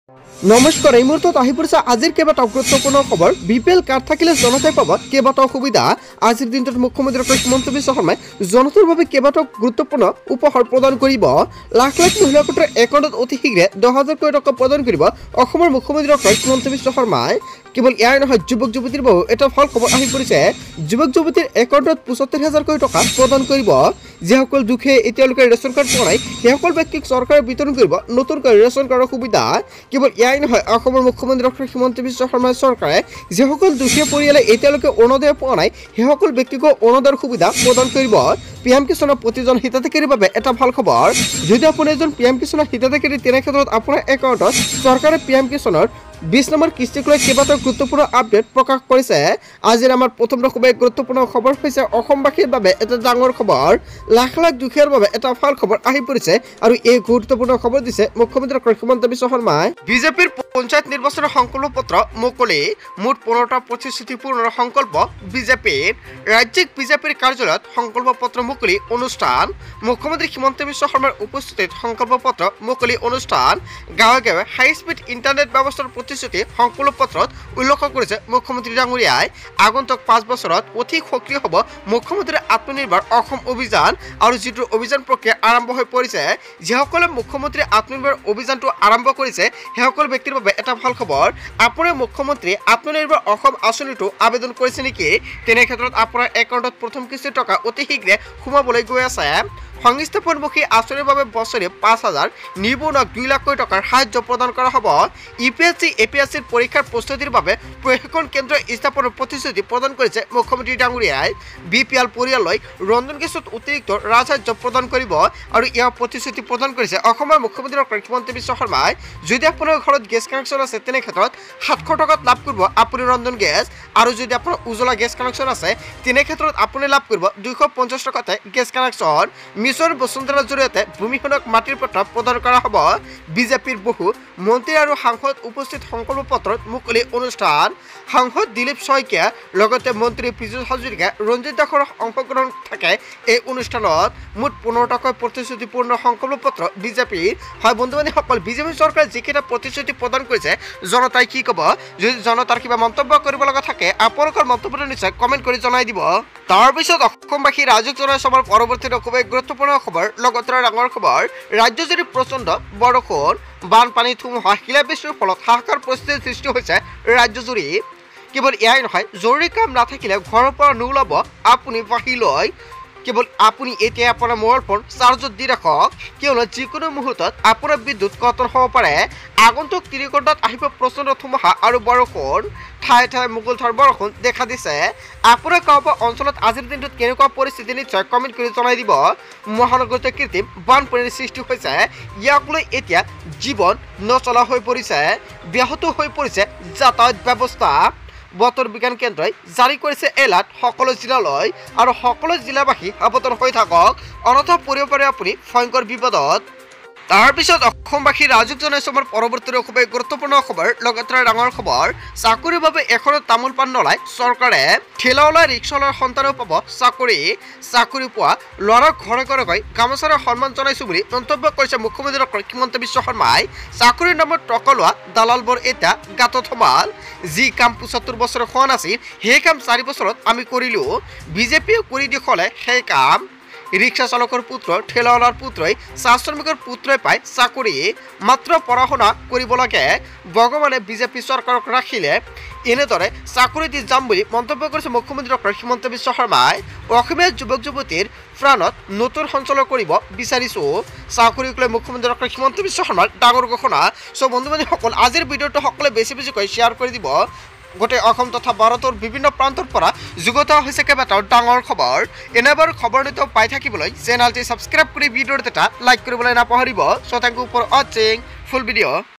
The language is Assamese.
নমস্কাৰ, এই মুহূৰ্তত আহি পৰিছে আজিৰ কেইবাটাও গুৰুত্বপূৰ্ণ খবৰ। বিপিএল কাৰ্ড থাকিলে জনতাই পাব কেইবাটাও সুবিধা। আজিৰ দিনটোত মুখ্যমন্ত্ৰী ডক্টৰ হিমন্ত বিশ্ব শৰ্মাই জনতাৰ বাবে কেইবাটাও গুৰুত্বপূৰ্ণ উপহাৰ প্ৰদান কৰিব। লাখ লাখ মহিলাসকলৰ একাউণ্টত অতি শীঘ্ৰে 10,000 কোটি টকা প্ৰদান কৰিব অসমৰ মুখ্যমন্ত্ৰী ডক্টৰ হিমন্ত বিশ্ব শৰ্মাই। কেৱল ইয়াৰ নহয়, যুৱক যুৱতীৰ বাবে এটা ভাল খবৰ আহি পৰিছে। যুৱক যুৱতীৰ একাউণ্টত 75,000 কোটি টকা প্ৰদান কৰিব। যিসকল দুখীয়াই এতিয়ালৈকে ৰেচন কাৰ্ড পোৱা নাই সেইসকল ব্যক্তিক চৰকাৰে বিতৰণ কৰিব নতুনকৈ ৰেচন কাৰ্ডৰ সুবিধা। কেৱল ইয়াই নহয়, অসমৰ মুখ্যমন্ত্ৰী ডক্টৰ হিমন্ত বিশ্ব শৰ্মাৰ চৰকাৰে যিসকল দুখীয়া পৰিয়ালে এতিয়ালৈকে অৰুণোদয় পোৱা নাই সেইসকল ব্যক্তিকো অৰুণোদয়ৰ সুবিধা প্ৰদান কৰিব। PM কিষাণৰ প্ৰতিজন হিতাধিকাৰীৰ বাবে এটা ভাল খবৰ। যদি আপুনি এজন PM কিষাণৰ হিতাধিকাৰী তেনে ক্ষেত্ৰত আপোনাৰ একাউণ্টত চৰকাৰে PM কিষাণৰ 20 নম্বৰ কিস্তিক লৈ কেইবাটাও গুৰুত্বপূৰ্ণ আপডেট প্ৰকাশ কৰিছে। আজিৰ আমাৰ প্ৰথম খুবেই গুৰুত্বপূৰ্ণ খবৰ হৈছে অসমবাসীৰ বাবে এটা ডাঙৰ খবৰ। লাখ লাখ দুখীয়াৰ বাবে এটা ভাল খবৰ আহি পৰিছে আৰু এই গুৰুত্বপূৰ্ণ খবৰ দিছে মুখ্যমন্ত্ৰী ডক্টৰ হিমন্ত বিশ্ব শৰ্মাই। বিজেপিৰ পঞ্চায়ত নিৰ্বাচনৰ সংকল্প পত্ৰ মুকলি। মুঠ 15টা প্ৰতিশ্ৰুতি পূৰণৰ সংকল্প বিজেপিৰ। ৰাজ্যিক বিজেপিৰ কাৰ্যালয়ত সংকল্প পত্ৰ মুকলি অনুষ্ঠান। মুখ্যমন্ত্ৰী হিমন্ত বিশ্ব শৰ্মাৰ উপস্থিতিত সংকল্প পত্ৰ মুকলি অনুষ্ঠান। গাঁৱে গাঁৱে হাই স্পীড ইণ্টাৰনেট ব্যৱস্থাৰ প্ৰতিশ্ৰুতি সংকল্প পত্ৰত উল্লেখ কৰিছে মুখ্যমন্ত্ৰী ডাঙৰীয়াই। আগন্তুক 5 বছৰত অধিক সক্ৰিয় হ'ব মুখ্যমন্ত্ৰীৰ আত্মনিৰ্ভৰ অসম অভিযান। আৰু যিটো অভিযান প্ৰক্ৰিয়া আৰম্ভ হৈ পৰিছে, যিসকলে মুখ্যমন্ত্ৰী আত্মনিৰ্ভৰ অভিযানটো আৰম্ভ কৰিছে সেইসকল ব্যক্তিৰ বাবে এটা ভাল খবৰ। আপোনাৰ মুখ্যমন্ত্ৰী আত্মনিৰ্ভৰ অসম আঁচনিটো আবেদন কৰিছে নেকি? তেনে ক্ষেত্ৰত আপোনাৰ একাউণ্টত প্ৰথম কিস্তিৰ টকা অতি শীঘ্ৰে সোমাবলৈ গৈ আছে। সংস্থাপনমুখী আঁচনিৰ বাবে বছৰি 5,000, নিবনুৱাক 2 লাখ কোটি টকাৰ সাহায্য প্ৰদান কৰা হ'ব। UPSC APSCৰ পৰীক্ষাৰ প্ৰস্তুতিৰ বাবে প্ৰশিক্ষণ কেন্দ্ৰ স্থাপনৰ প্ৰতিশ্ৰুতি প্ৰদান কৰিছে মুখ্যমন্ত্ৰী ডাঙৰীয়াই। BPL পৰিয়াললৈ ৰন্ধন গেছত অতিৰিক্ত ৰাজসাহায্য প্ৰদান কৰিব আৰু ইয়াৰ প্ৰতিশ্ৰুতি প্ৰদান কৰিছে অসমৰ মুখ্যমন্ত্ৰী ডক্টৰ হিমন্ত বিশ্ব শৰ্মাই। যদি আপোনাৰ ঘৰত গেছ কানেকশ্যন আছে তেনে ক্ষেত্ৰত 700 টকাত লাভ কৰিব আপুনি ৰন্ধন গেছ। আৰু যদি আপোনাৰ উজ্জ্বলা গেছ কানেকশ্যন আছে তেনে ক্ষেত্ৰত আপুনি লাভ কৰিব 250 টকাতে গেছ কানেকশ্যন। মিছন বসুন্ধৰাৰ জৰিয়তে ভূমিহীনক মাটিৰ পট্টা প্ৰদান কৰা হ'ব। বিজেপিৰ বহু মন্ত্ৰী আৰু সাংসদ উপস্থিত সংকল্প পত্ৰত মুকলি অনুষ্ঠান। সাংসদ দিলীপ শইকীয়া লগতে মন্ত্ৰী পীযুষ হাজৰিকা, ৰঞ্জিত দাসৰ অংশগ্ৰহণ থাকে এই অনুষ্ঠানত। মুঠ 15টাকৈ প্ৰতিশ্ৰুতিপূৰ্ণ সংকল্প পত্ৰ বিজেপিৰ। হয় বন্ধু-বান্ধৱীসকল, বিজেপি চৰকাৰে যিকেইটা প্ৰতিশ্ৰুতি প্ৰদান কৰিছে জনতাই কি ক'ব? যদি জনতাৰ কিবা মন্তব্য কৰিব লগা থাকে আপোনালোকৰ মন্তব্যটো নিশ্চয় কমেণ্ট কৰি জনাই দিব। তাৰপিছত অসমবাসী ৰাইজক জনাই সবৰ পৰৱৰ্তী খুবেই গুৰুত্বপূৰ্ণ খবৰ। লগতে ডাঙৰ খবৰ, ৰাজ্যজুৰি প্ৰচণ্ড বৰষুণ, বানপানী, ধুমুহা, শিলাবৃষ্টিৰ ফলত হাহাকাৰ পৰিস্থিতিৰ সৃষ্টি হৈছে ৰাজ্যজুৰি। কেৱল এয়াই নহয়, জৰুৰী কাম নাথাকিলে ঘৰৰ পৰা নোলাব আপুনি বাহিৰলৈ। কেৱল আপুনি এতিয়া আপোনাৰ মোবাইল ফোন চাৰ্জত দি ৰাখক, কিয়নো যিকোনো মুহূৰ্তত আপোনাৰ বিদ্যুৎ কৰ্তন হ'ব পাৰে। আগন্তুক 3 ঘণ্টাত আহিব প্ৰচণ্ড ধুমুহা আৰু বৰষুণ। ঠায়ে ঠায়ে মুকলধাৰ বৰষুণ দেখা দিছে। আপোনাৰ কাৰোবাৰ অঞ্চলত আজিৰ দিনটোত কেনেকুৱা পৰিস্থিতি নিশ্চয় কমেণ্ট কৰি জনাই দিব। মহানগৰীত কৃত্ৰিম বানপানীৰ সৃষ্টি হৈছে। ইয়াক লৈ এতিয়া জীৱন নচলা হৈ পৰিছে, ব্যাহত হৈ পৰিছে যাতায়াত ব্যৱস্থা। বতৰ বিজ্ঞান কেন্দ্ৰই জাৰি কৰিছে এলাৰ্ট সকলো জিলালৈ আৰু সকলো জিলাবাসী সাৱধান হৈ থাকক, অন্যথা পৰিব পাৰে আপুনি ভয়ংকৰ বিপদত। তাৰপিছত অসমবাসী ৰাইজক জনাইছো আমাৰ পৰৱৰ্তী খুবেই গুৰুত্বপূৰ্ণ খবৰ। লগতে ডাঙৰ খবৰ, চাকৰিৰ বাবে এখনো তামোল পাণ নলয় চৰকাৰে। ঠেলাৱালা ৰিক্সাৱালাৰ সন্তানেও পাব চাকৰি। চাকৰি পোৱা ল'ৰাক ঘৰে ঘৰে গৈ গামোচাৰে সন্মান জনাইছো বুলি মন্তব্য কৰিছে মুখ্যমন্ত্ৰী ডক্টৰ হিমন্ত বিশ্ব শৰ্মাই। চাকৰিৰ নামত টকা লোৱা দালালবোৰ এতিয়া গাঁতত সোমাল। যি কাম 75 বছৰ হোৱা নাছিল সেই কাম 4 বছৰত আমি কৰিলোঁ। বিজেপিয়ে কৰি দেখুৱালে সেই কাম। ৰিক্সা চালকৰ পুত্ৰ, ঠেলাৱালাৰ পুত্ৰই, চাহ শ্ৰমিকৰ পুত্ৰই পায় চাকৰি। মাত্ৰ পঢ়া শুনা কৰিব লাগে, ভগৱানে বিজেপি চৰকাৰক ৰাখিলে এনেদৰে চাকৰি দি যাম বুলি মন্তব্য কৰিছে মুখ্যমন্ত্ৰী ডক্টৰ হিমন্ত বিশ্ব শৰ্মাই। অসমীয়া যুৱক যুৱতীৰ প্ৰাণত নতুন সঞ্চালন কৰিব বিচাৰিছোঁ। চাকৰিক লৈ মুখ্যমন্ত্ৰী ডক্টৰ হিমন্ত বিশ্ব শৰ্মাৰ ডাঙৰ ঘোষণা। বন্ধু-বান্ধৱীসকল, আজিৰ ভিডিঅ'টো সকলোৱে বেছিকৈ শ্বেয়াৰ কৰি দিব। গোটেই অসম তথা ভাৰতৰ বিভিন্ন প্ৰান্তৰ পৰা যুগত হৈছে কেইবাটাও ডাঙৰ খবৰ। এনেবোৰ খবৰ নিতৌ পাই থাকিবলৈ চেনেলটি ছাবস্ক্ৰাইব কৰি ভিডিঅ'ত এটা লাইক কৰিবলৈ নাপাহৰিব। থেংক ইউ ফৰ ৱাচিং ফুল ভিডিঅ'।